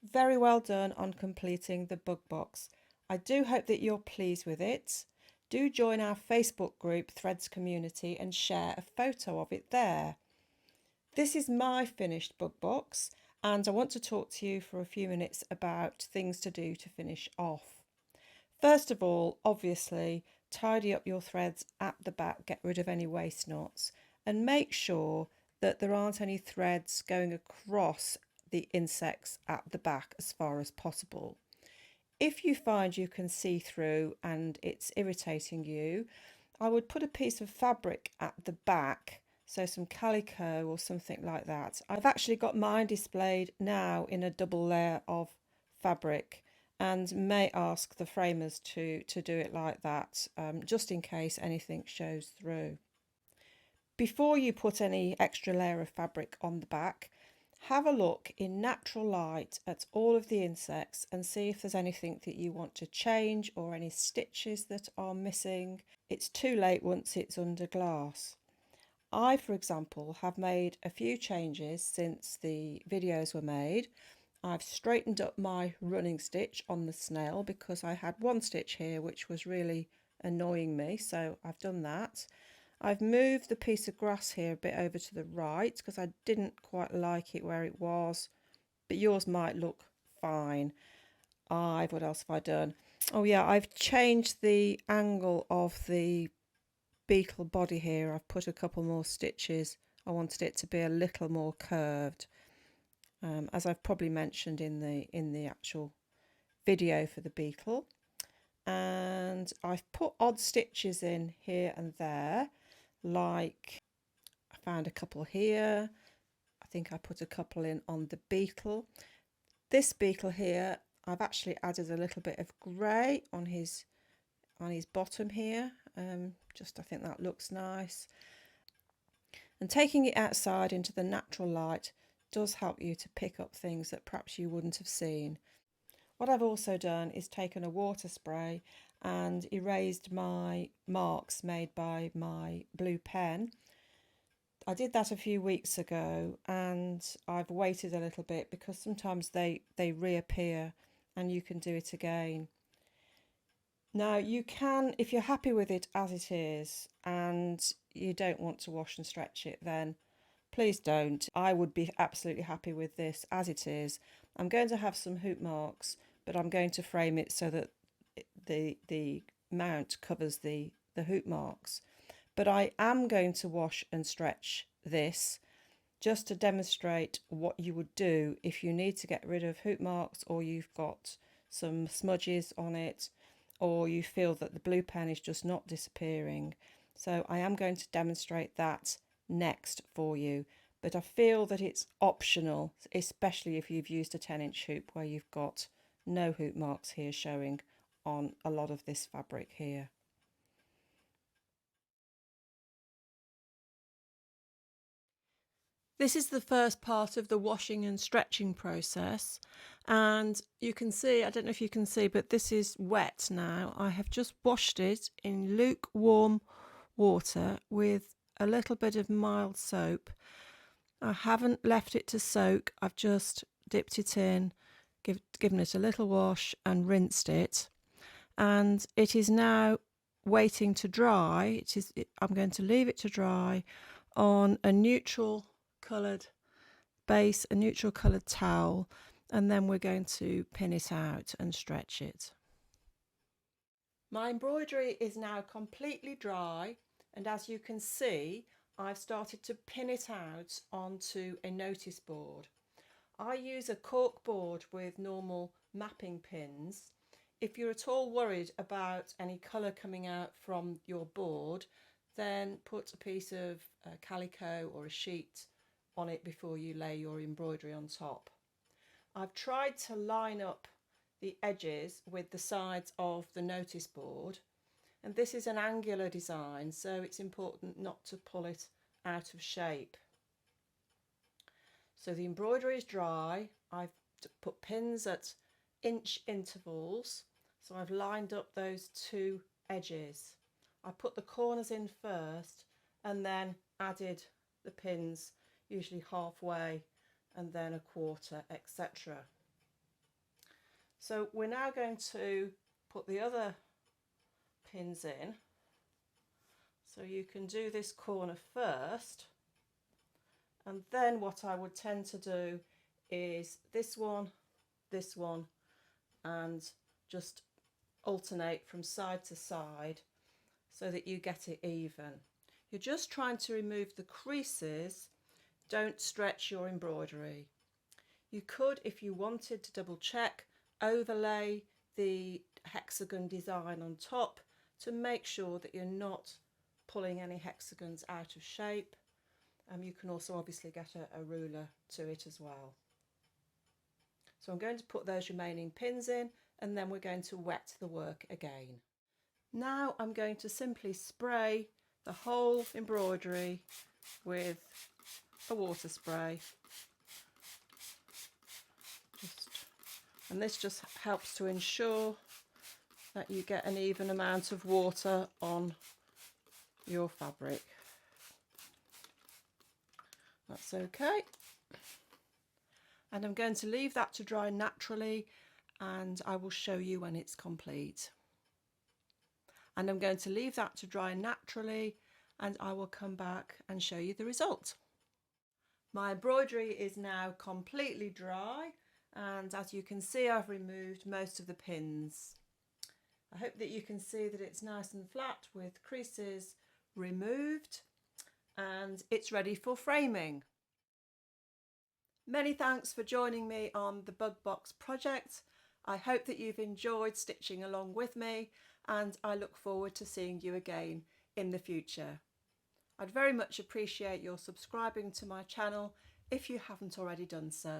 Very well done on completing the bug box. I do hope that you're pleased with it. Do join our Facebook group Threads Community and share a photo of it there. This is my finished bug box and I want to talk to you for a few minutes about things to do to finish off. First of all, obviously, tidy up your threads at the back, get rid of any waste knots, and make sure that there aren't any threads going across the insects at the back as far as possible. If you find you can see through and it's irritating you, I would put a piece of fabric at the back, so some calico or something like that. I've actually got mine displayed now in a double layer of fabric and may ask the framers to do it like that, just in case anything shows through. Before you put any extra layer of fabric on the back, have a look in natural light at all of the insects and see if there's anything that you want to change or any stitches that are missing. It's too late once it's under glass. I, for example, have made a few changes since the videos were made. I've straightened up my running stitch on the snail because I had one stitch here which was really annoying me, so I've done that. I've moved the piece of grass here a bit over to the right because I didn't quite like it where it was, but yours might look fine. What else have I done? Oh yeah, I've changed the angle of the beetle body here. I've put a couple more stitches. I wanted it to be a little more curved, as I've probably mentioned in the actual video for the beetle. And I've put odd stitches in here and there, like I found a couple here. I think I put a couple in on the beetle. This beetle here, I've actually added a little bit of grey on his bottom here. I think that looks nice. And taking it outside into the natural light does help you to pick up things that perhaps you wouldn't have seen. What I've also done is taken a water spray and erased my marks made by my blue pen. I did that a few weeks ago and I've waited a little bit because sometimes they reappear and you can do it again. Now you can, if you're happy with it as it is and you don't want to wash and stretch it, then please don't. I would be absolutely happy with this as it is. I'm going to have some hoop marks, but I'm going to frame it so that the mount covers the hoop marks. But I am going to wash and stretch this just to demonstrate what you would do if you need to get rid of hoop marks or you've got some smudges on it or you feel that the blue pen is just not disappearing. So I am going to demonstrate that next for you, but I feel that it's optional, especially if you've used a 10-inch hoop where you've got no hoop marks here showing on a lot of this fabric here. This is the first part of the washing and stretching process, and you can see, I don't know if you can see, but this is wet now. I have just washed it in lukewarm water with a little bit of mild soap. I haven't left it to soak, I've just dipped it in, given it a little wash and rinsed it, and it is now waiting to dry. I'm going to leave it to dry on a neutral coloured base, a neutral coloured towel, and then we're going to pin it out and stretch it. My embroidery is now completely dry, and as you can see, I've started to pin it out onto a notice board. I use a cork board with normal mapping pins. If you're at all worried about any colour coming out from your board, then put a piece of calico or a sheet on it before you lay your embroidery on top. I've tried to line up the edges with the sides of the notice board, and this is an angular design, so it's important not to pull it out of shape. So the embroidery is dry. I've put pins at inch intervals, so I've lined up those two edges. I put the corners in first and then added the pins, usually halfway and then a quarter, etc. So we're now going to put the other pins in. So you can do this corner first, and then what I would tend to do is this one, and just alternate from side to side so that you get it even. You're just trying to remove the creases, don't stretch your embroidery. You could, if you wanted to double check, overlay the hexagon design on top to make sure that you're not pulling any hexagons out of shape. You can also obviously get a ruler to it as well. So I'm going to put those remaining pins in, and then we're going to wet the work again. Now I'm going to simply spray the whole embroidery with a water spray. And this just helps to ensure that you get an even amount of water on your fabric. That's okay. And I'm going to leave that to dry naturally, and I will show you when it's complete. And I'm going to leave that to dry naturally, and I will come back and show you the result. My embroidery is now completely dry, and as you can see, I've removed most of the pins. I hope that you can see that it's nice and flat with creases removed, and it's ready for framing. Many thanks for joining me on the Bug Box project. I hope that you've enjoyed stitching along with me, and I look forward to seeing you again in the future. I'd very much appreciate your subscribing to my channel if you haven't already done so.